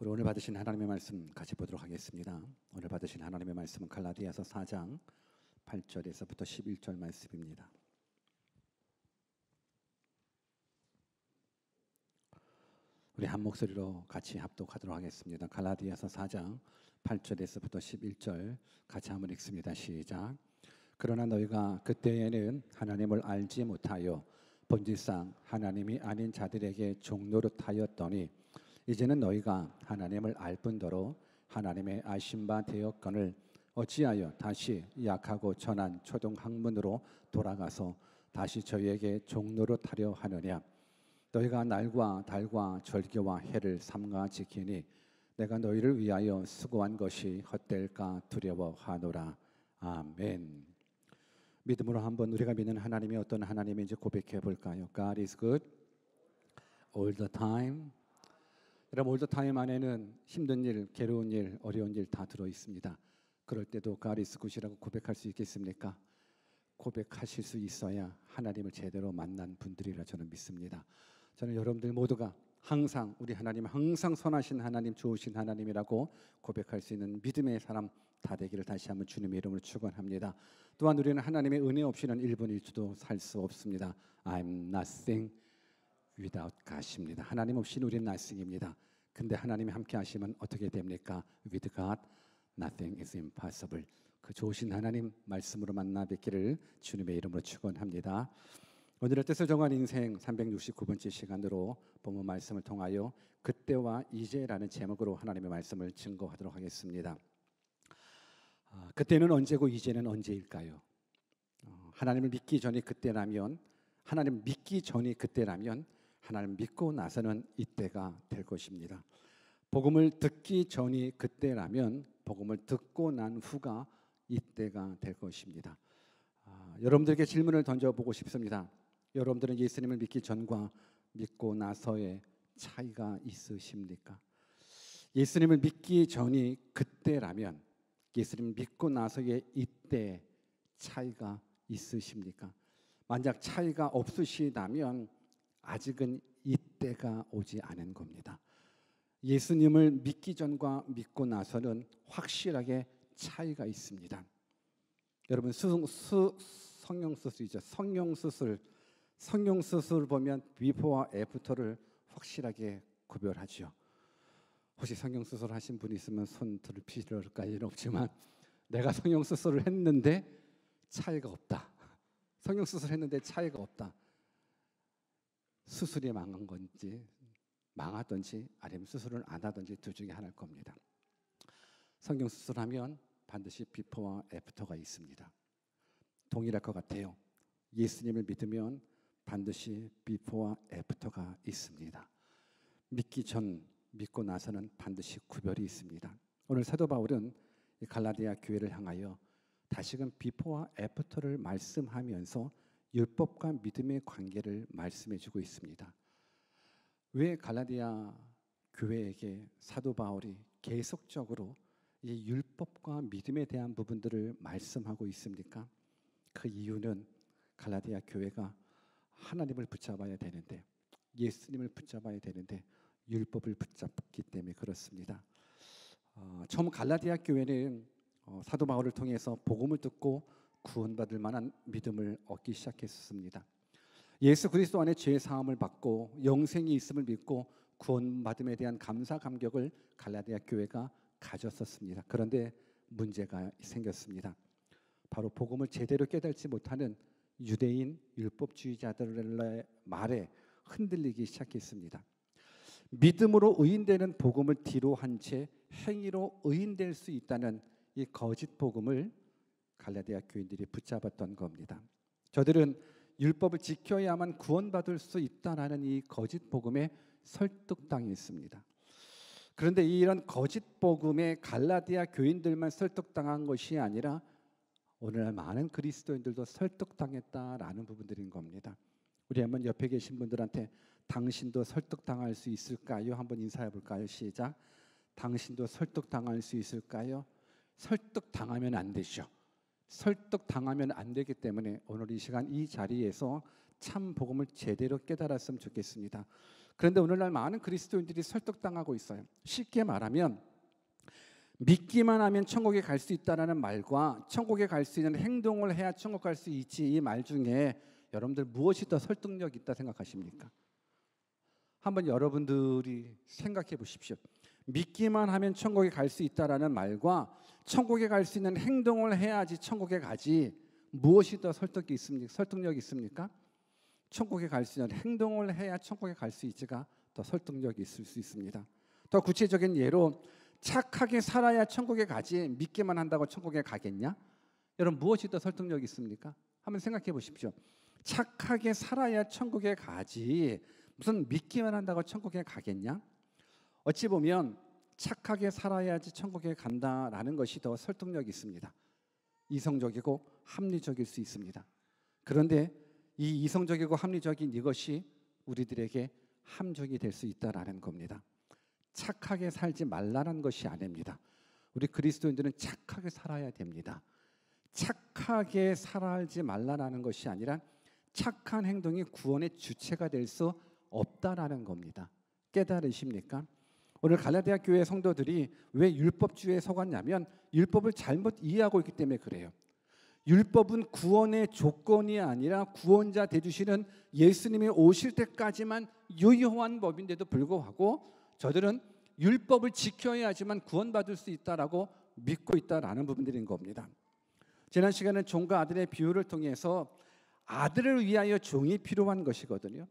우리 오늘 받으신 하나님의 말씀 같이 보도록 하겠습니다. 오늘 받으신 하나님의 말씀은 갈라디아서 4장 8절에서부터 11절 말씀입니다. 우리 한 목소리로 같이 합독하도록 하겠습니다. 갈라디아서 4장 8절에서부터 11절 같이 한번 읽습니다. 시작. 그러나 너희가 그때에는 하나님을 알지 못하여 본질상 하나님이 아닌 자들에게 종노릇하였더니 이제는 너희가 하나님을 알 뿐더러 하나님의 아신 바 되었거늘 어찌하여 다시 약하고 천한 초등 학문으로 돌아가서 다시 저희에게 종노릇하려 하느냐. 너희가 날과 달과 절기와 해를 삼가 지키니 내가 너희를 위하여 수고한 것이 헛될까 두려워하노라. 아멘. 믿음으로 한번 우리가 믿는 하나님이 어떤 하나님인지 고백해 볼까요? God is good all the time. 여러분, all the time 안에는 힘든 일, 괴로운 일, 어려운 일 다 들어 있습니다. 그럴 때도 God is good이라고 고백할 수 있겠습니까? 고백하실 수 있어야 하나님을 제대로 만난 분들이라 저는 믿습니다. 저는 여러분들 모두가 항상 우리 하나님 항상 선하신 하나님, 좋으신 하나님이라고 고백할 수 있는 믿음의 사람 다 되기를 다시 한번 주님의 이름으로 축원합니다. 또한 우리는 하나님의 은혜 없이는 1분 1초도 살 수 없습니다. I'm nothing without God입니다. 하나님 없이는 우리는 nothing입니다. 근데 하나님이 함께 하시면 어떻게 됩니까? With God nothing is impossible. 그 좋으신 하나님 말씀으로 만나 뵙기를 주님의 이름으로 축원합니다. 오늘의 뜻을 정한 인생 369번째 시간으로 본문 말씀을 통하여 그때와 이제라는 제목으로 하나님의 말씀을 증거하도록 하겠습니다. 그때는 언제고 이제는 언제일까요? 하나님을 믿기 전이 그때라면, 하나님 믿기 전이 그때라면 하나님 믿고 나서는 이때가 될 것입니다. 복음을 듣기 전이 그때라면 복음을 듣고 난 후가 이때가 될 것입니다. 여러분들에게 질문을 던져보고 싶습니다. 여러분들은 예수님을 믿기 전과 믿고 나서의 차이가 있으십니까? 예수님을 믿기 전이 그때라면 예수님을 믿고 나서의 이때 차이가 있으십니까? 만약 차이가 없으시다면 아직은 이때가 오지 않은 겁니다. 예수님을 믿기 전과 믿고 나서는 확실하게 차이가 있습니다. 여러분 성형수술이죠. 성형수술 보면 비포와 애프터를 확실하게 구별하죠. 혹시 성형수술 하신 분 있으면 손 들 필요까지는 없지만 내가 성형수술을 했는데 차이가 없다. 성형수술 했는데 차이가 없다. 수술이 망한 건지 망하든지 아니면 수술을 안 하든지 둘 중에 하나일 겁니다. 성형수술하면 반드시 비포와 애프터가 있습니다. 동일할 것 같아요. 예수님을 믿으면 반드시 비포와 애프터가 있습니다. 믿기 전, 믿고 나서는 반드시 구별이 있습니다. 오늘 사도 바울은 갈라디아 교회를 향하여 다시금 비포와 애프터를 말씀하면서 율법과 믿음의 관계를 말씀해주고 있습니다. 왜 갈라디아 교회에게 사도 바울이 계속적으로 이 율법과 믿음에 대한 부분들을 말씀하고 있습니까? 그 이유는 갈라디아 교회가 하나님을 붙잡아야 되는데, 예수님을 붙잡아야 되는데 율법을 붙잡기 때문에 그렇습니다. 처음 갈라디아 교회는 사도 바울을 통해서 복음을 듣고 구원받을 만한 믿음을 얻기 시작했습니다. 예수 그리스도 안에 죄 사함을 받고 영생이 있음을 믿고 구원받음에 대한 감사 감격을 갈라디아 교회가 가졌었습니다. 그런데 문제가 생겼습니다. 바로 복음을 제대로 깨닫지 못하는 유대인 율법주의자들의 말에 흔들리기 시작했습니다. 믿음으로 의인되는 복음을 뒤로 한 채 행위로 의인될 수 있다는 이 거짓 복음을 갈라디아 교인들이 붙잡았던 겁니다. 저들은 율법을 지켜야만 구원받을 수 있다라는 이 거짓 복음에 설득당했습니다. 그런데 이런 거짓 복음에 갈라디아 교인들만 설득당한 것이 아니라 오늘날 많은 그리스도인들도 설득당했다라는 부분들인 겁니다. 우리 한번 옆에 계신 분들한테 당신도 설득당할 수 있을까요? 한번 인사해 볼까요? 시작. 당신도 설득당할 수 있을까요? 설득당하면 안 되죠. 설득당하면 안 되기 때문에 오늘 이 시간 이 자리에서 참 복음을 제대로 깨달았으면 좋겠습니다. 그런데 오늘날 많은 그리스도인들이 설득당하고 있어요. 쉽게 말하면 믿기만 하면 천국에 갈 수 있다는 말과 천국에 갈 수 있는 행동을 해야 천국 갈 수 있지, 이 말 중에 여러분들 무엇이 더 설득력 있다 생각하십니까? 한번 여러분들이 생각해 보십시오. 믿기만 하면 천국에 갈 수 있다라는 말과 천국에 갈 수 있는 행동을 해야지 천국에 가지, 무엇이 더 설득력이 있습니까? 천국에 갈 수 있는 행동을 해야 천국에 갈 수 있지가 더 설득력이 있을 수 있습니다. 더 구체적인 예로 착하게 살아야 천국에 가지 믿기만 한다고 천국에 가겠냐? 여러분 무엇이 더 설득력이 있습니까? 한번 생각해 보십시오. 착하게 살아야 천국에 가지 무슨 믿기만 한다고 천국에 가겠냐? 어찌 보면 착하게 살아야지 천국에 간다라는 것이 더 설득력이 있습니다. 이성적이고 합리적일 수 있습니다. 그런데 이 이성적이고 합리적인 이것이 우리들에게 함정이 될 수 있다라는 겁니다. 착하게 살지 말라는 것이 아닙니다. 우리 그리스도인들은 착하게 살아야 됩니다. 착하게 살지 말라는 것이 아니라 착한 행동이 구원의 주체가 될 수 없다라는 겁니다. 깨달으십니까? 오늘 갈라디아 교회 성도들이 왜 율법주의에 속았냐면 율법을 잘못 이해하고 있기 때문에 그래요. 율법은 구원의 조건이 아니라 구원자 되주시는 예수님이 오실 때까지만 유효한 법인데도 불구하고 저들은 율법을 지켜야지만 구원받을 수 있다라고 믿고 있다라는 부분들인 겁니다. 지난 시간에 종과 아들의 비유를 통해서 아들을 위하여 종이 필요한 것이거든요.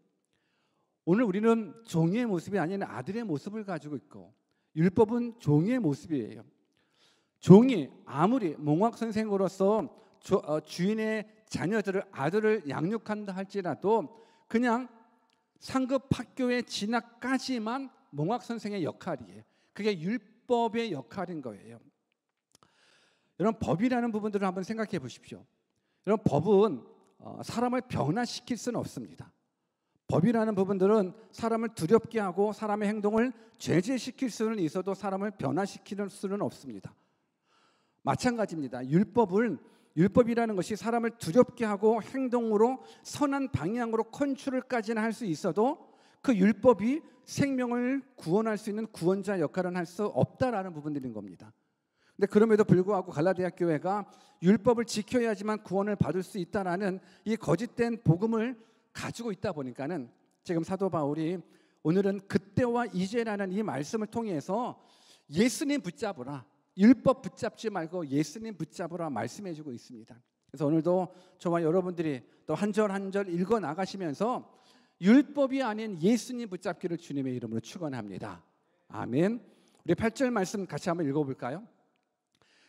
오늘 우리는 종의 모습이 아닌 아들의 모습을 가지고 있고 율법은 종의 모습이에요. 종이 아무리 몽학 선생으로서 주인의 자녀들을 아들을 양육한다 할지라도 그냥 상급 학교에 진학까지만 몽학 선생의 역할이에요. 그게 율법의 역할인 거예요. 여러분 법이라는 부분들을 한번 생각해 보십시오. 여러분 법은 사람을 변화시킬 수는 없습니다. 법이라는 부분들은 사람을 두렵게 하고 사람의 행동을 제재시킬 수는 있어도 사람을 변화시키는 수는 없습니다. 마찬가지입니다. 율법이라는 것이 사람을 두렵게 하고 행동으로 선한 방향으로 컨트롤까지는 할 수 있어도 그 율법이 생명을 구원할 수 있는 구원자 역할은 할 수 없다라는 부분들인 겁니다. 근데 그럼에도 불구하고 갈라디아 교회가 율법을 지켜야지만 구원을 받을 수 있다라는 이 거짓된 복음을 가지고 있다 보니까는 지금 사도 바울이 오늘은 그때와 이제라는 이 말씀을 통해서 예수님 붙잡으라, 율법 붙잡지 말고 예수님 붙잡으라 말씀해주고 있습니다. 그래서 오늘도 저와 여러분들이 또 한 절 한 절 읽어 나가시면서 율법이 아닌 예수님 붙잡기를 주님의 이름으로 축원합니다. 아멘. 우리 8절 말씀 같이 한번 읽어볼까요?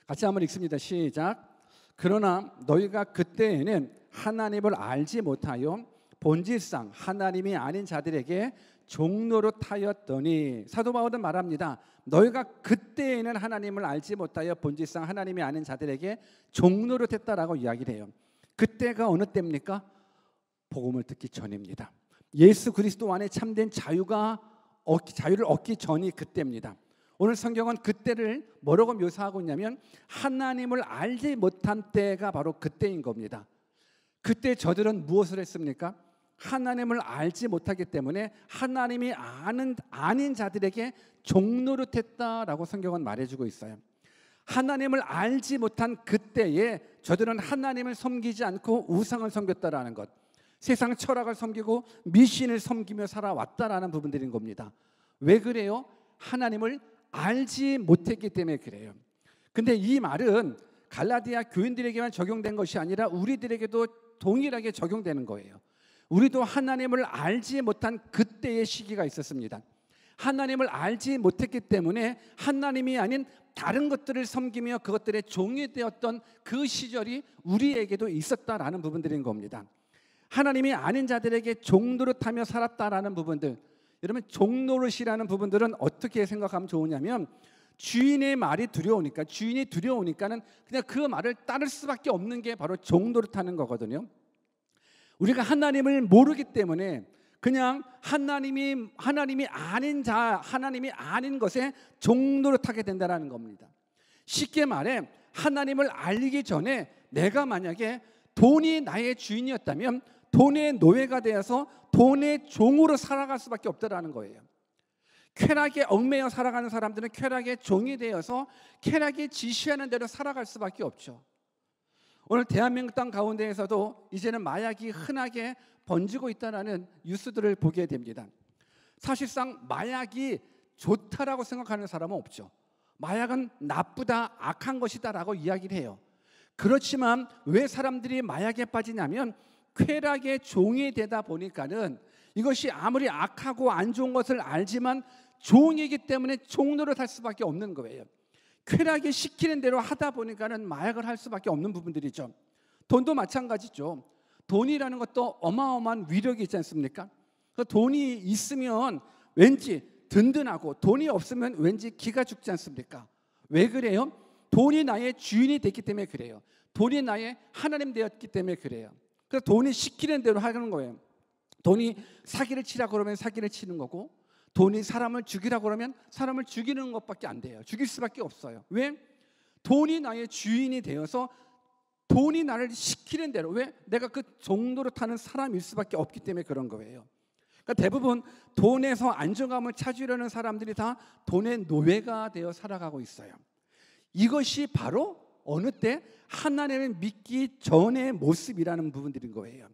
같이 한번 읽습니다. 시작. 그러나 너희가 그때에는 하나님을 알지 못하여 본질상 하나님이 아닌 자들에게 종노릇하였더니, 사도 바울은 말합니다. 너희가 그때에는 하나님을 알지 못하여 본질상 하나님이 아닌 자들에게 종노릇했다라고 이야기를 해요. 그때가 어느 때입니까? 복음을 듣기 전입니다. 예수 그리스도 안에 참된 자유를 얻기 전이 그때입니다. 오늘 성경은 그때를 뭐라고 묘사하고 있냐면 하나님을 알지 못한 때가 바로 그때인 겁니다. 그때 저들은 무엇을 했습니까? 하나님을 알지 못하기 때문에 하나님이 아닌 자들에게 종노릇했다라고 성경은 말해주고 있어요. 하나님을 알지 못한 그때에 저들은 하나님을 섬기지 않고 우상을 섬겼다라는 것, 세상 철학을 섬기고 미신을 섬기며 살아왔다라는 부분들인 겁니다. 왜 그래요? 하나님을 알지 못했기 때문에 그래요. 근데 이 말은 갈라디아 교인들에게만 적용된 것이 아니라 우리들에게도 동일하게 적용되는 거예요. 우리도 하나님을 알지 못한 그때의 시기가 있었습니다. 하나님을 알지 못했기 때문에 하나님이 아닌 다른 것들을 섬기며 그것들의 종이 되었던 그 시절이 우리에게도 있었다라는 부분들인 겁니다. 하나님이 아닌 자들에게 종노릇하며 살았다라는 부분들, 여러분 종노릇이라는 부분들은 어떻게 생각하면 좋으냐면 주인의 말이 두려우니까, 주인이 두려우니까는 그냥 그 말을 따를 수밖에 없는 게 바로 종노릇하는 거거든요. 우리가 하나님을 모르기 때문에 그냥 하나님이 아닌 하나님이 아닌 것에 종노릇하게 된다는 겁니다. 쉽게 말해 하나님을 알기 전에 내가 만약에 돈이 나의 주인이었다면 돈의 노예가 되어서 돈의 종으로 살아갈 수밖에 없다라는 거예요. 쾌락에 얽매여 살아가는 사람들은 쾌락의 종이 되어서 쾌락이 지시하는 대로 살아갈 수밖에 없죠. 오늘 대한민국 땅 가운데에서도 이제는 마약이 흔하게 번지고 있다는 뉴스들을 보게 됩니다. 사실상 마약이 좋다라고 생각하는 사람은 없죠. 마약은 나쁘다, 악한 것이다라고 이야기를 해요. 그렇지만 왜 사람들이 마약에 빠지냐면 쾌락의 종이 되다 보니까는 이것이 아무리 악하고 안 좋은 것을 알지만 종이기 때문에 종로를 할 수밖에 없는 거예요. 쾌락이 시키는 대로 하다 보니까는 마약을 할 수밖에 없는 부분들이죠. 돈도 마찬가지죠. 돈이라는 것도 어마어마한 위력이 있지 않습니까? 돈이 있으면 왠지 든든하고 돈이 없으면 왠지 기가 죽지 않습니까? 왜 그래요? 돈이 나의 주인이 됐기 때문에 그래요. 돈이 나의 하나님 되었기 때문에 그래요. 그래서 돈이 시키는 대로 하는 거예요. 돈이 사기를 치라고 그러면 사기를 치는 거고, 돈이 사람을 죽이라고 그러면 사람을 죽이는 것밖에 안 돼요. 죽일 수밖에 없어요. 왜? 돈이 나의 주인이 되어서 돈이 나를 시키는 대로, 왜? 내가 그 정도로 타는 사람일 수밖에 없기 때문에 그런 거예요. 그러니까 대부분 돈에서 안정감을 찾으려는 사람들이 다 돈의 노예가 되어 살아가고 있어요. 이것이 바로 어느 때 하나님을 믿기 전의 모습이라는 부분들인 거예요.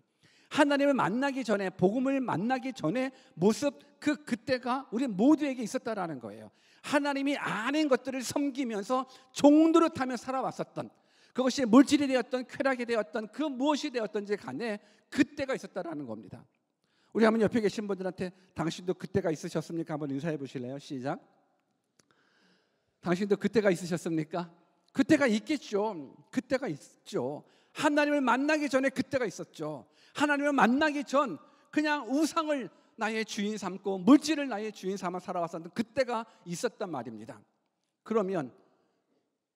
하나님을 만나기 전에, 복음을 만나기 전에 모습, 그때가 우리 모두에게 있었다라는 거예요. 하나님이 아는 것들을 섬기면서 종노릇하며 살아왔었던, 그것이 물질이 되었던 쾌락이 되었던 그 무엇이 되었던지 간에 그때가 있었다라는 겁니다. 우리 한번 옆에 계신 분들한테 당신도 그때가 있으셨습니까? 한번 인사해 보실래요? 시작. 당신도 그때가 있으셨습니까? 그때가 있겠죠. 그때가 있죠. 하나님을 만나기 전에 그때가 있었죠. 하나님을 만나기 전 그냥 우상을 나의 주인 삼고 물질을 나의 주인 삼아 살아왔었던 그때가 있었단 말입니다. 그러면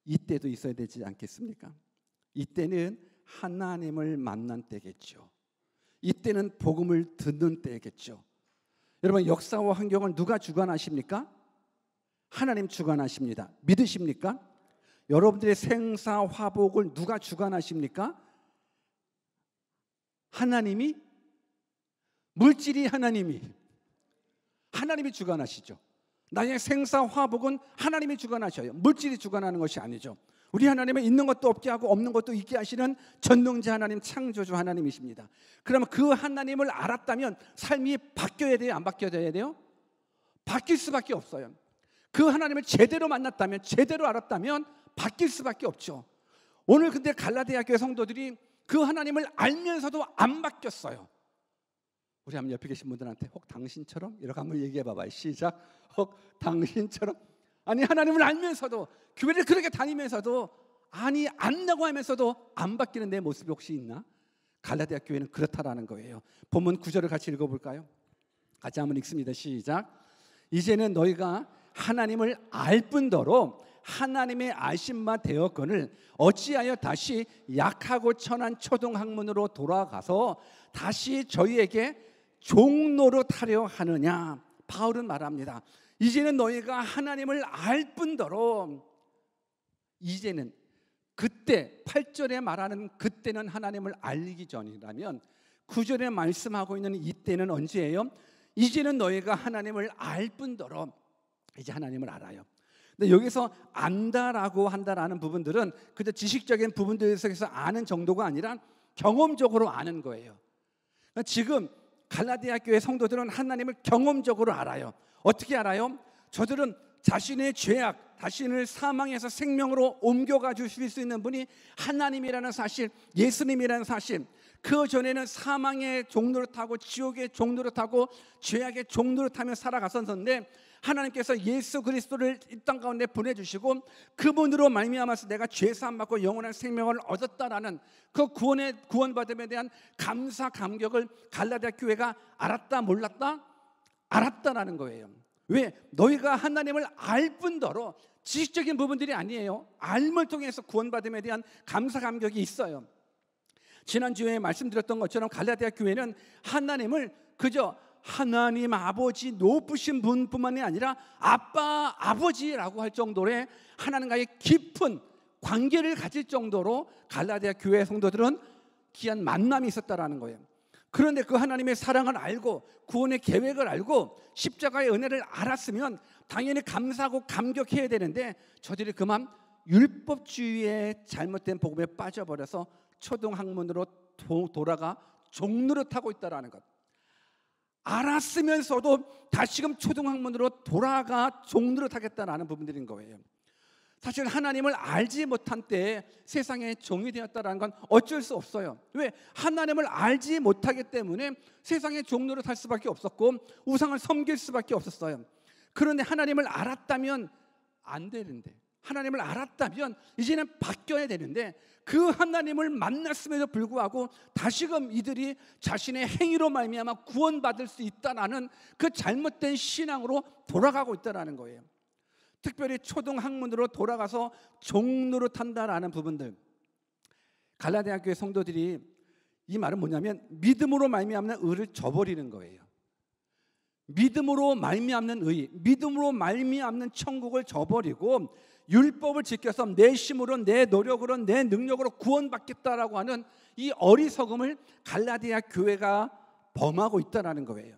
이때도 있어야 되지 않겠습니까? 이때는 하나님을 만난 때겠죠. 이때는 복음을 듣는 때겠죠. 여러분, 역사와 환경을 누가 주관하십니까? 하나님 주관하십니다. 믿으십니까? 여러분들의 생사 화복을 누가 주관하십니까? 하나님이? 물질이 하나님이 주관하시죠. 나의 생사 화복은 하나님이 주관하셔요. 물질이 주관하는 것이 아니죠. 우리 하나님은 있는 것도 없게 하고 없는 것도 있게 하시는 전능자 하나님, 창조주 하나님이십니다. 그러면 그 하나님을 알았다면 삶이 바뀌어야 돼요? 안 바뀌어야 돼요? 바뀔 수밖에 없어요. 그 하나님을 제대로 만났다면, 제대로 알았다면 바뀔 수밖에 없죠. 오늘 근데 갈라디아 교회 성도들이 그 하나님을 알면서도 안 바뀌었어요. 우리 한번 옆에 계신 분들한테 혹 당신처럼? 이렇게 한번 얘기해 봐봐요. 시작. 혹 당신처럼? 아니, 하나님을 알면서도, 교회를 그렇게 다니면서도, 아니 안다고 하면서도 안 바뀌는 내 모습이 혹시 있나? 갈라디아 교회는 그렇다라는 거예요. 본문 9절을 같이 읽어볼까요? 같이 한번 읽습니다. 시작. 이제는 너희가 하나님을 알 뿐더러 하나님의 아심마 되었거늘 어찌하여 다시 약하고 천한 초등학문으로 돌아가서 다시 저희에게 종노릇하려 하느냐? 바울은 말합니다. 이제는 너희가 하나님을 알 뿐더러, 이제는, 그때 8절에 말하는 그때는 하나님을 알기 전이라면 9절에 말씀하고 있는 이때는 언제예요? 이제는 너희가 하나님을 알 뿐더러, 이제 하나님을 알아요. 근데 여기서 안다라고 한다라는 부분들은 그저 지식적인 부분들에 서 아는 정도가 아니라 경험적으로 아는 거예요. 그러니까 지금 갈라디아 교회 성도들은 하나님을 경험적으로 알아요. 어떻게 알아요? 저들은 자신의 죄악, 자신을 사망에서 생명으로 옮겨가 주실 수 있는 분이 하나님이라는 사실, 예수님이라는 사실, 그 전에는 사망의 종로를 타고 지옥의 종로를 타고 죄악의 종로를 타며 살아갔었는데 하나님께서 예수 그리스도를 이 땅 가운데 보내주시고 그분으로 말미암아서 내가 죄 사함 받고 영원한 생명을 얻었다라는 그 구원받음에 대한 감사 감격을 갈라디아 교회가 알았다 몰랐다? 알았다라는 거예요. 왜? 너희가 하나님을 알 뿐더러 지식적인 부분들이 아니에요. 알을 통해서 구원받음에 대한 감사 감격이 있어요. 지난주에 말씀드렸던 것처럼 갈라디아 교회는 하나님을 그저 하나님 아버지 높으신 분뿐만이 아니라 아빠 아버지라고 할 정도의 하나님과의 깊은 관계를 가질 정도로 갈라디아 교회 성도들은 귀한 만남이 있었다라는 거예요. 그런데 그 하나님의 사랑을 알고 구원의 계획을 알고 십자가의 은혜를 알았으면 당연히 감사하고 감격해야 되는데 저들이 그만 율법주의의 잘못된 복음에 빠져버려서 초등학문으로 돌아가 종노릇하고 있다는 것. 알았으면서도 다시금 초등학문으로 돌아가 종노릇하겠다는 부분들인 거예요. 사실 하나님을 알지 못한 때에 세상의 종이 되었다는 건 어쩔 수 없어요. 왜? 하나님을 알지 못하기 때문에 세상의 종로를 살 수밖에 없었고 우상을 섬길 수밖에 없었어요. 그런데 하나님을 알았다면 안 되는데, 하나님을 알았다면 이제는 바뀌어야 되는데, 그 하나님을 만났음에도 불구하고 다시금 이들이 자신의 행위로 말미암아 구원받을 수 있다는 그 잘못된 신앙으로 돌아가고 있다는 거예요. 특별히 초등학문으로 돌아가서 종노릇한다라는 부분들, 갈라디아교회 성도들이 이 말은 뭐냐면 믿음으로 말미암는 의를 저버리는 거예요. 믿음으로 말미암는 의, 믿음으로 말미암는 천국을 저버리고 율법을 지켜서 내 힘으로, 내 노력으로, 내 능력으로 구원받겠다라고 하는 이 어리석음을 갈라디아 교회가 범하고 있다는 거예요.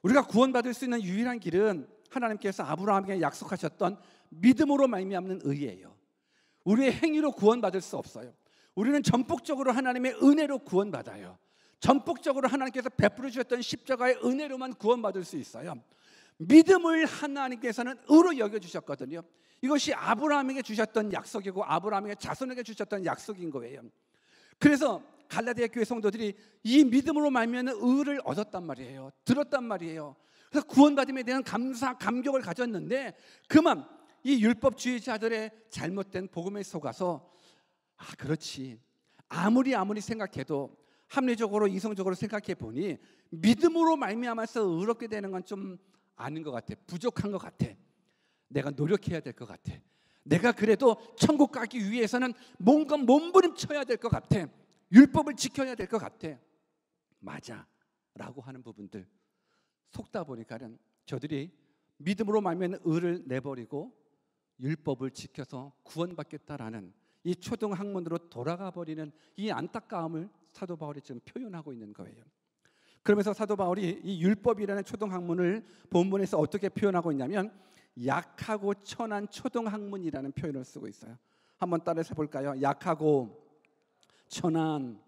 우리가 구원받을 수 있는 유일한 길은 하나님께서 아브라함에게 약속하셨던 믿음으로 말미암는 의예요. 우리의 행위로 구원받을 수 없어요. 우리는 전폭적으로 하나님의 은혜로 구원받아요. 전폭적으로 하나님께서 베풀어 주셨던 십자가의 은혜로만 구원받을 수 있어요. 믿음을 하나님께서는 의로 여겨주셨거든요. 이것이 아브라함에게 주셨던 약속이고 아브라함에게 자손에게 주셨던 약속인 거예요. 그래서 갈라디아 교회 성도들이 이 믿음으로 말미암는 의를 얻었단 말이에요. 들었단 말이에요. 그래서 구원받음에 대한 감사, 감격을 가졌는데 그만 이 율법주의자들의 잘못된 복음에 속아서 그렇지, 아무리 생각해도 합리적으로 이성적으로 생각해 보니 믿음으로 말미암아서 의롭게 되는 건 좀 아닌 것 같아. 부족한 것 같아. 내가 노력해야 될 것 같아. 내가 그래도 천국 가기 위해서는 뭔가 몸부림쳐야 될 것 같아. 율법을 지켜야 될 것 같아. 맞아 라고 하는 부분들 속다 보니까는 저들이 믿음으로 말미암는 의를 내버리고 율법을 지켜서 구원받겠다라는 이 초등학문으로 돌아가 버리는 이 안타까움을 사도 바울이 지금 표현하고 있는 거예요. 그러면서 사도 바울이 이 율법이라는 초등학문을 본문에서 어떻게 표현하고 있냐면 약하고 천한 초등학문이라는 표현을 쓰고 있어요. 한번 따라서 볼까요? 약하고 천한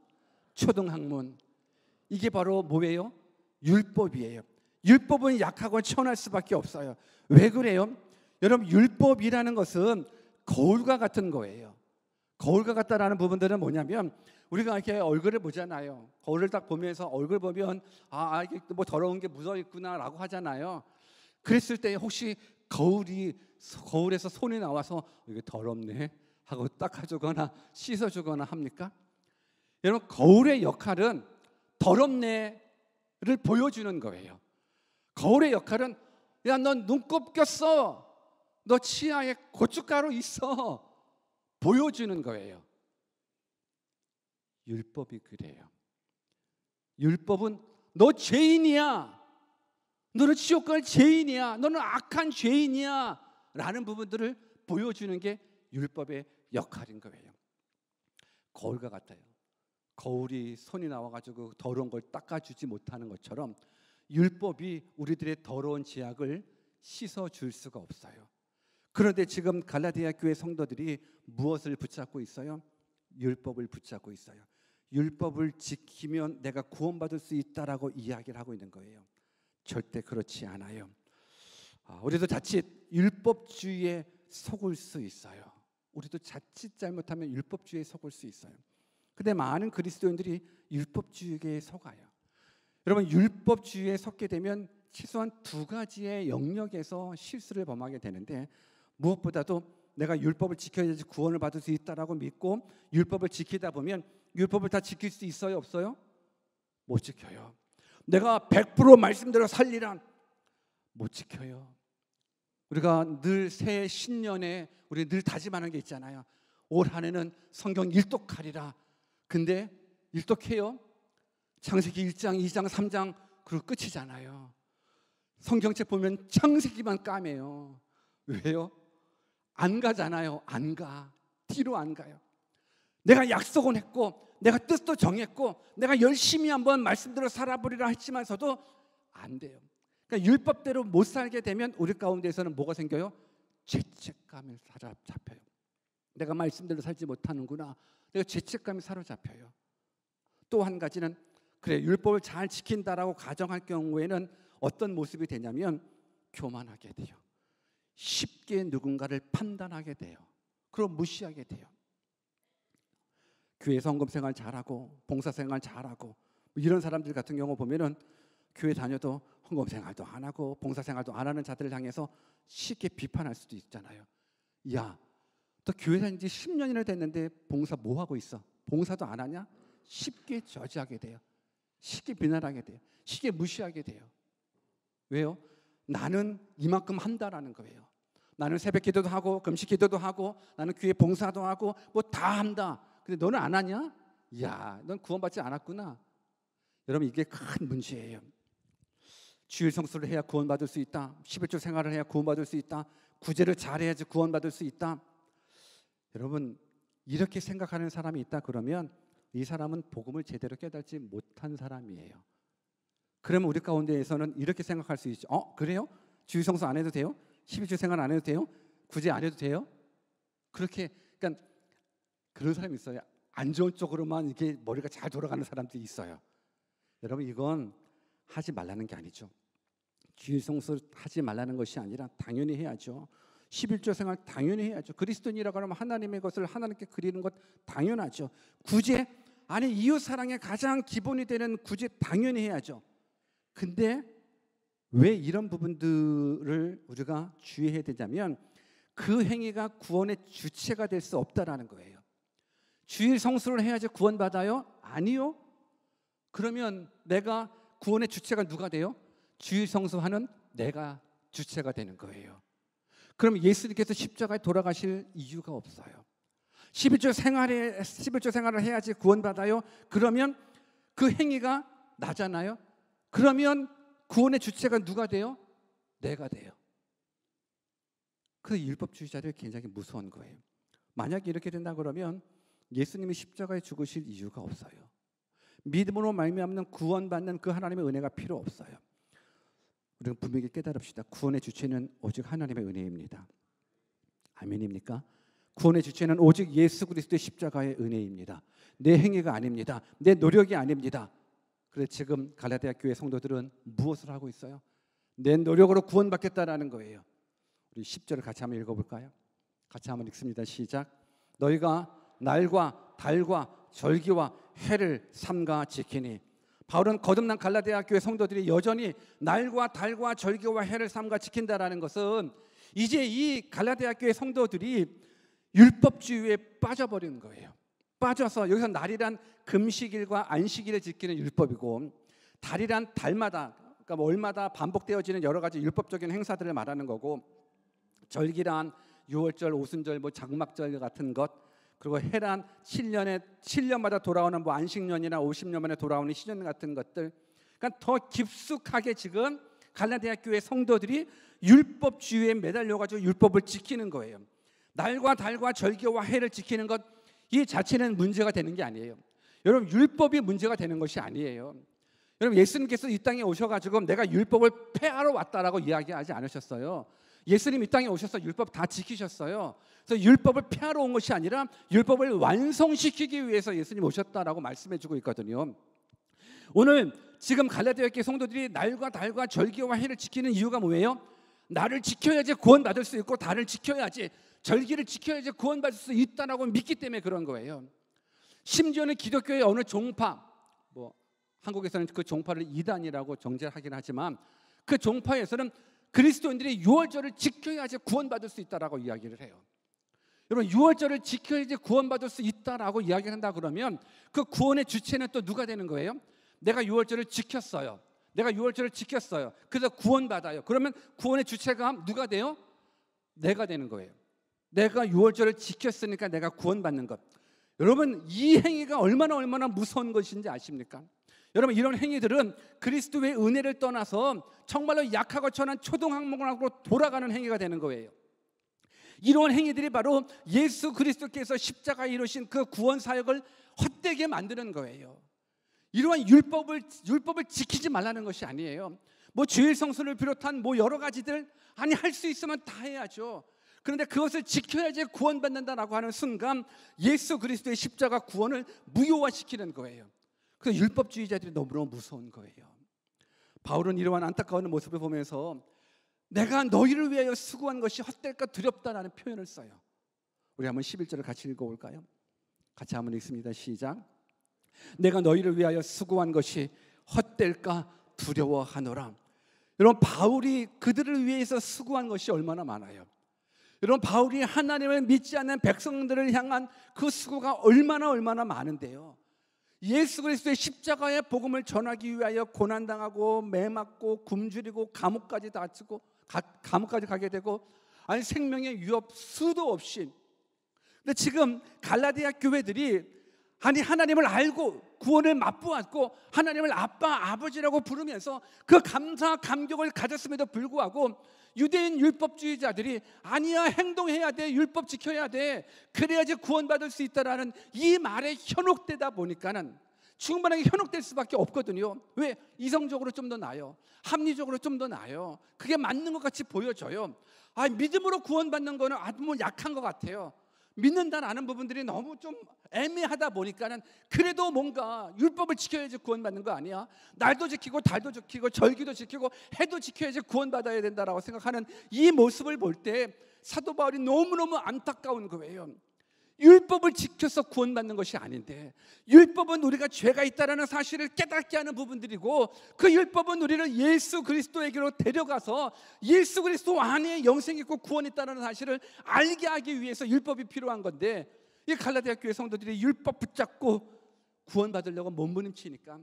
초등학문, 이게 바로 뭐예요? 율법이에요. 율법은 약하고 천할 수밖에 없어요. 왜 그래요? 여러분, 율법이라는 것은 거울과 같은 거예요. 거울과 같다라는 부분들은 뭐냐면 우리가 이렇게 얼굴을 보잖아요. 거울을 딱 보면서 얼굴 보면 이게 뭐 더러운 게 묻어 있구나라고 하잖아요. 그랬을 때 혹시 거울에서 손이 나와서 이게 더럽네 하고 닦아주거나 씻어주거나 합니까? 여러분, 거울의 역할은 더럽네를 보여주는 거예요. 거울의 역할은 야, 너 눈곱 꼈어, 너 치아에 고춧가루 있어, 보여주는 거예요. 율법이 그래요. 율법은 너 죄인이야, 너는 지옥 갈 죄인이야, 너는 악한 죄인이야 라는 부분들을 보여주는 게 율법의 역할인 거예요. 거울과 같아요. 거울이 손이 나와가지고 더러운 걸 닦아주지 못하는 것처럼 율법이 우리들의 더러운 죄악을 씻어줄 수가 없어요. 그런데 지금 갈라디아 교회 성도들이 무엇을 붙잡고 있어요? 율법을 붙잡고 있어요. 율법을 지키면 내가 구원받을 수 있다라고 이야기를 하고 있는 거예요. 절대 그렇지 않아요. 우리도 자칫 율법주의에 속을 수 있어요. 우리도 자칫 잘못하면 율법주의에 속을 수 있어요. 근데 많은 그리스도인들이 율법주의에 속아요. 여러분, 율법주의에 속게 되면 최소한 두 가지의 영역에서 실수를 범하게 되는데, 무엇보다도 내가 율법을 지켜야지 구원을 받을 수 있다라고 믿고 율법을 지키다 보면 율법을 다 지킬 수 있어요, 없어요? 못 지켜요. 내가 100% 말씀대로 살리란, 못 지켜요. 우리가 늘 새해 신년에 우리 늘 다짐하는 게 있잖아요. 올 한 해는 성경 일독하리라. 근데 일독해요? 창세기 1장, 2장, 3장 그리고 끝이잖아요. 성경책 보면 창세기만 까매요. 왜요? 안 가잖아요. 안 가. 뒤로 안 가요. 내가 약속은 했고 내가 뜻도 정했고 내가 열심히 한번 말씀대로 살아보리라 했지만서도 안 돼요. 그러니까 율법대로 못 살게 되면 우리 가운데에서는 뭐가 생겨요? 죄책감이 사로잡혀요. 내가 말씀대로 살지 못하는구나. 내가 죄책감이 사로잡혀요. 또 한 가지는 그래 율법을 잘 지킨다라고 가정할 경우에는 어떤 모습이 되냐면 교만하게 돼요. 쉽게 누군가를 판단하게 돼요. 그럼 무시하게 돼요. 교회 성금 생활 잘하고 봉사 생활 잘하고 이런 사람들 같은 경우 보면은 교회 다녀도 헌금 생활도 안 하고 봉사 생활도 안 하는 자들을 향해서 쉽게 비판할 수도 있잖아요. 야, 너 교회 다닌 지 10년이나 됐는데 봉사 뭐 하고 있어? 봉사도 안 하냐? 쉽게 저지하게 돼요. 쉽게 비난하게 돼요. 쉽게 무시하게 돼요. 왜요? 나는 이만큼 한다라는 거예요. 나는 새벽 기도도 하고 금식 기도도 하고 나는 교회 봉사도 하고 뭐 다 한다. 근데 너는 안 하냐? 야, 넌 구원받지 않았구나. 여러분 이게 큰 문제예요. 주일 성수를 해야 구원받을 수 있다. 11조 생활을 해야 구원받을 수 있다. 구제를 잘해야지 구원받을 수 있다. 여러분 이렇게 생각하는 사람이 있다 그러면 이 사람은 복음을 제대로 깨닫지 못한 사람이에요. 그러면 우리 가운데에서는 이렇게 생각할 수 있죠. 그래요? 주일 성수 안 해도 돼요? 12조 생활 안 해도 돼요? 구제 안 해도 돼요? 그렇게 그러니까 그런 사람이 있어요. 안 좋은 쪽으로만 이렇게 머리가 잘 돌아가는 사람들이 있어요. 여러분 이건 하지 말라는 게 아니죠. 주일 성수 하지 말라는 것이 아니라 당연히 해야죠. 11조 생활 당연히 해야죠. 그리스도인이라고 하면 하나님의 것을 하나님께 드리는 것 당연하죠. 구제, 아니 이웃 사랑의 가장 기본이 되는 구제 당연히 해야죠. 근데 왜 이런 부분들을 우리가 주의해야 되냐면 그 행위가 구원의 주체가 될 수 없다라는 거예요. 주일 성수를 해야지 구원받아요? 아니요. 그러면 내가 구원의 주체가 누가 돼요? 주일 성수하는 내가 주체가 되는 거예요. 그럼 예수님께서 십자가에 돌아가실 이유가 없어요. 11조 생활을 해야지 구원받아요? 그러면 그 행위가 나잖아요. 그러면 구원의 주체가 누가 돼요? 내가 돼요. 그 율법주의자들이 굉장히 무서운 거예요. 만약에 이렇게 된다 그러면 예수님이 십자가에 죽으실 이유가 없어요. 믿음으로 말미암는 구원받는 그 하나님의 은혜가 필요 없어요. 우리는 분명히 깨달읍시다. 구원의 주체는 오직 하나님의 은혜입니다. 아멘입니까? 구원의 주체는 오직 예수 그리스도의 십자가의 은혜입니다. 내 행위가 아닙니다. 내 노력이 아닙니다. 그래서 지금 갈라디아 교회 성도들은 무엇을 하고 있어요? 내 노력으로 구원받겠다라는 거예요. 우리 10절을 같이 한번 읽어볼까요? 같이 한번 읽습니다. 시작. 너희가 날과 달과 절기와 해를 삼가 지키니. 바울은 거듭난 갈라디아 교회 성도들이 여전히 날과 달과 절기와 해를 삼가 지킨다라는 것은 이제 이 갈라디아 교회 성도들이 율법주의에 빠져버리는 거예요. 빠져서 여기서 날이란 금식일과 안식일을 지키는 율법이고 달이란 달마다 그러니까 월마다 반복되어지는 여러 가지 율법적인 행사들을 말하는 거고 절기란 유월절, 오순절, 장막절 같은 것 그리고 해란 7년마다 돌아오는 안식년이나 50년 만에 돌아오는 시년 같은 것들 그러니까 더 깊숙하게 지금 갈라디아 교회 성도들이 율법주의에 매달려가지고 율법을 지키는 거예요. 날과 달과 절기와 해를 지키는 것 이 자체는 문제가 되는 게 아니에요. 여러분 율법이 문제가 되는 것이 아니에요. 여러분 예수님께서 이 땅에 오셔가지고 내가 율법을 폐하러 왔다라고 이야기하지 않으셨어요. 예수님 이 땅에 오셔서 율법 다 지키셨어요. 그래서 율법을 폐하러 온 것이 아니라 율법을 완성시키기 위해서 예수님 오셨다라고 말씀해주고 있거든요. 오늘 지금 갈라디아 교회 성도들이 날과 달과 절기와 해를 지키는 이유가 뭐예요? 나를 지켜야지 구원받을 수 있고 달을 지켜야지 절기를 지켜야지 구원받을 수 있다라고 믿기 때문에 그런 거예요. 심지어는 기독교의 어느 종파 한국에서는 그 종파를 이단이라고 정죄하긴 하지만 그 종파에서는 그리스도인들이 유월절을 지켜야지 구원받을 수 있다라고 이야기를 해요. 여러분 유월절을 지켜야지 구원받을 수 있다라고 이야기를 한다 그러면 그 구원의 주체는 또 누가 되는 거예요? 내가 유월절을 지켰어요. 내가 유월절을 지켰어요. 그래서 구원받아요. 그러면 구원의 주체가 누가 돼요? 내가 되는 거예요. 내가 유월절을 지켰으니까 내가 구원받는 것. 여러분 이 행위가 얼마나 무서운 것인지 아십니까? 여러분 이런 행위들은 그리스도의 은혜를 떠나서 정말로 약하고 천한 초등학문학으로 돌아가는 행위가 되는 거예요. 이런 행위들이 바로 예수 그리스도께서 십자가에 이루신 그 구원 사역을 헛되게 만드는 거예요. 이러한 율법을 지키지 말라는 것이 아니에요. 뭐 주일 성수를 비롯한 뭐 여러 가지들 할 수 있으면 다 해야죠. 그런데 그것을 지켜야지 구원받는다라고 하는 순간 예수 그리스도의 십자가 구원을 무효화시키는 거예요. 그래서 율법주의자들이 너무너무 무서운 거예요. 바울은 이러한 안타까운 모습을 보면서 내가 너희를 위하여 수고한 것이 헛될까 두렵다라는 표현을 써요. 우리 한번 11절을 같이 읽어볼까요? 같이 한번 읽습니다. 시작. 내가 너희를 위하여 수고한 것이 헛될까 두려워하노라. 여러분, 바울이 그들을 위해서 수고한 것이 얼마나 많아요. 여러분, 바울이 하나님을 믿지 않는 백성들을 향한 그 수고가 얼마나 많은데요. 예수 그리스도의 십자가의 복음을 전하기 위하여 고난당하고 매맞고 굶주리고 감옥까지 가게 되고 생명의 위협 수도 없이. 근데 지금 갈라디아 교회들이 하나님을 알고 구원을 맛보았고 하나님을 아빠 아버지라고 부르면서 그 감사 감격을 가졌음에도 불구하고 유대인 율법주의자들이 아니야, 행동해야 돼, 율법 지켜야 돼, 그래야지 구원받을 수 있다라는 이 말에 현혹되다 보니까는 충분하게 현혹될 수밖에 없거든요. 왜? 이성적으로 좀 더 나아요. 합리적으로 좀 더 나아요. 그게 맞는 것 같이 보여져요. 믿음으로 구원받는 거는 아주 약한 것 같아요. 믿는다는 부분들이 너무 좀 애매하다 보니까는 그래도 뭔가 율법을 지켜야지 구원받는 거 아니야? 날도 지키고 달도 지키고 절기도 지키고 해도 지켜야지 구원받아야 된다라고 생각하는 이 모습을 볼 때 사도 바울이 너무너무 안타까운 거예요. 율법을 지켜서 구원받는 것이 아닌데, 율법은 우리가 죄가 있다는 사실을 깨닫게 하는 부분들이고, 그 율법은 우리를 예수 그리스도에게로 데려가서 예수 그리스도 안에 영생이 있고 구원이 있다는 사실을 알게 하기 위해서 율법이 필요한 건데, 이 갈라디아 교회 성도들이 율법 붙잡고 구원받으려고 몸부림치니까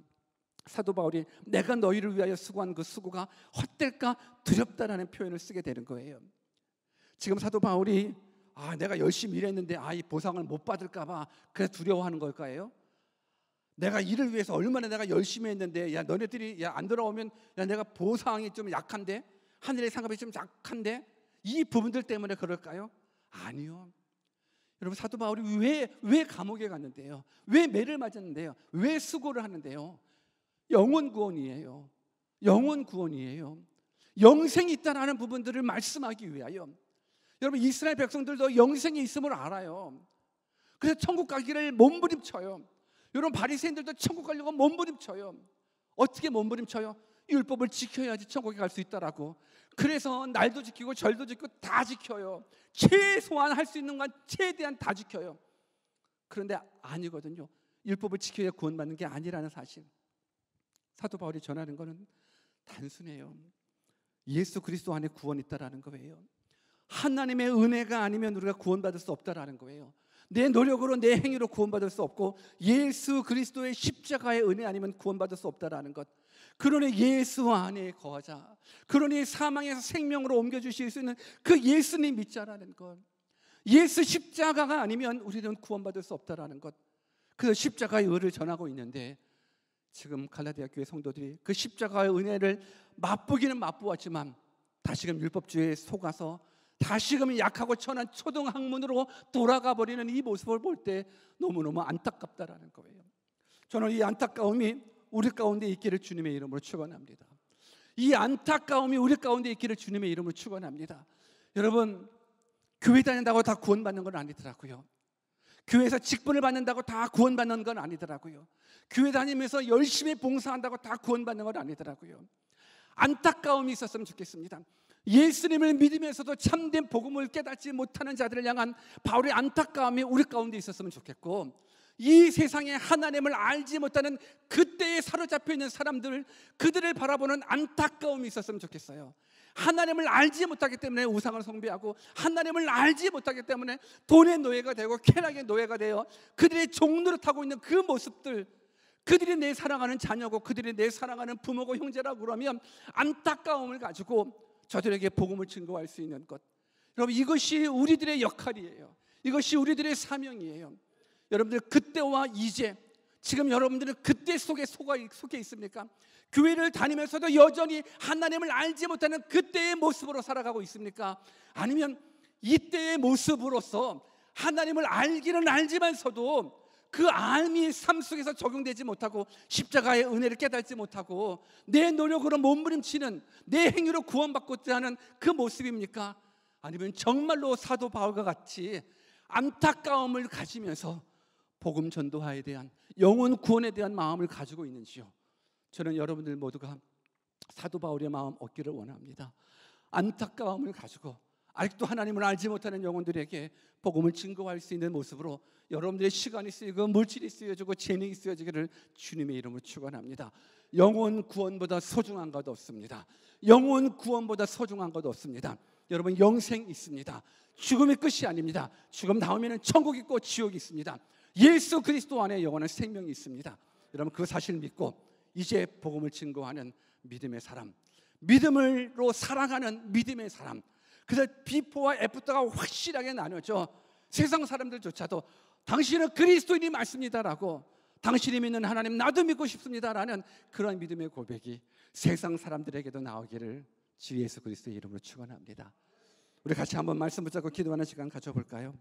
사도 바울이 내가 너희를 위하여 수고한 그 수고가 헛될까 두렵다라는 표현을 쓰게 되는 거예요. 지금 사도 바울이 내가 열심히 일했는데 이 보상을 못 받을까 봐 그래서 두려워하는 걸까요? 내가 일을 위해서 얼마나 내가 열심히 했는데 너네들이 안 돌아오면 내가 보상이 좀 약한데, 하늘의 상급이 좀 약한데, 이 부분들 때문에 그럴까요? 아니요. 여러분, 사도 바울이 왜 감옥에 갔는데요? 왜 매를 맞았는데요? 왜 수고를 하는데요? 영혼 구원이에요. 영혼 구원이에요. 영생이 있다는 부분들을 말씀하기 위하여. 여러분, 이스라엘 백성들도 영생이 있음을 알아요. 그래서 천국 가기를 몸부림쳐요. 여러분, 바리새인들도 천국 가려고 몸부림쳐요. 어떻게 몸부림쳐요? 율법을 지켜야지 천국에 갈 수 있다라고. 그래서 날도 지키고 절도 지키고 다 지켜요. 최소한 할 수 있는 건 최대한 다 지켜요. 그런데 아니거든요. 율법을 지켜야 구원받는 게 아니라는 사실. 사도 바울이 전하는 것은 단순해요. 예수 그리스도 안에 구원이 있다라는 거예요. 하나님의 은혜가 아니면 우리가 구원받을 수 없다라는 거예요. 내 노력으로 내 행위로 구원받을 수 없고 예수 그리스도의 십자가의 은혜 아니면 구원받을 수 없다라는 것. 그러니 예수 안에 거하자. 그러니 사망에서 생명으로 옮겨주실 수 있는 그 예수님 믿자라는 것. 예수 십자가가 아니면 우리는 구원받을 수 없다라는 것. 그 십자가의 의를 전하고 있는데, 지금 갈라디아 교회 성도들이 그 십자가의 은혜를 맛보기는 맛보았지만 다시금 율법주의에 속아서 다시금 약하고 천한 초등학문으로 돌아가 버리는 이 모습을 볼 때 너무너무 안타깝다라는 거예요. 저는 이 안타까움이 우리 가운데 있기를 주님의 이름으로 축원합니다. 이 안타까움이 우리 가운데 있기를 주님의 이름으로 축원합니다. 여러분, 교회 다닌다고 다 구원받는 건 아니더라고요. 교회에서 직분을 받는다고 다 구원받는 건 아니더라고요. 교회 다니면서 열심히 봉사한다고 다 구원받는 건 아니더라고요. 안타까움이 있었으면 좋겠습니다. 예수님을 믿으면서도 참된 복음을 깨닫지 못하는 자들을 향한 바울의 안타까움이 우리 가운데 있었으면 좋겠고, 이 세상에 하나님을 알지 못하는 그때에 사로잡혀 있는 사람들, 그들을 바라보는 안타까움이 있었으면 좋겠어요. 하나님을 알지 못하기 때문에 우상을 숭배하고, 하나님을 알지 못하기 때문에 돈의 노예가 되고 쾌락의 노예가 되어 그들의 종노릇하고 있는 그 모습들, 그들이 내 사랑하는 자녀고 그들이 내 사랑하는 부모고 형제라고 그러면 안타까움을 가지고 저들에게 복음을 증거할 수 있는 것. 여러분, 이것이 우리들의 역할이에요. 이것이 우리들의 사명이에요. 여러분들, 그때와 이제, 지금 여러분들은 그때 속에 있습니까? 교회를 다니면서도 여전히 하나님을 알지 못하는 그때의 모습으로 살아가고 있습니까? 아니면 이때의 모습으로서 하나님을 알기는 알지만서도 그 알미 삶 속에서 적용되지 못하고 십자가의 은혜를 깨닫지 못하고 내 노력으로 몸부림치는 내 행위로 구원받고자 하는 그 모습입니까? 아니면 정말로 사도 바울과 같이 안타까움을 가지면서 복음 전도화에 대한 영혼 구원에 대한 마음을 가지고 있는지요? 저는 여러분들 모두가 사도 바울의 마음 얻기를 원합니다. 안타까움을 가지고 아직도 하나님을 알지 못하는 영혼들에게 복음을 증거할 수 있는 모습으로 여러분들의 시간이 쓰이고 물질이 쓰여지고 재능이 쓰여지기를 주님의 이름으로 축원합니다. 영혼 구원보다 소중한 것 없습니다. 영혼 구원보다 소중한 것 없습니다. 여러분, 영생 있습니다. 죽음이 끝이 아닙니다. 죽음 다음에는 천국 있고 지옥이 있습니다. 예수 그리스도 안에 영원한 생명이 있습니다. 여러분, 그 사실을 믿고 이제 복음을 증거하는 믿음의 사람, 믿음으로 살아가는 믿음의 사람. 그래서 비포와 애프터가 확실하게 나뉘어져. 세상 사람들조차도 당신은 그리스도인이 맞습니다라고, 당신이 믿는 하나님 나도 믿고 싶습니다라는 그런 믿음의 고백이 세상 사람들에게도 나오기를 주 예수 그리스도의 이름으로 축원합니다. 우리 같이 한번 말씀 붙잡고 기도하는 시간 가져볼까요?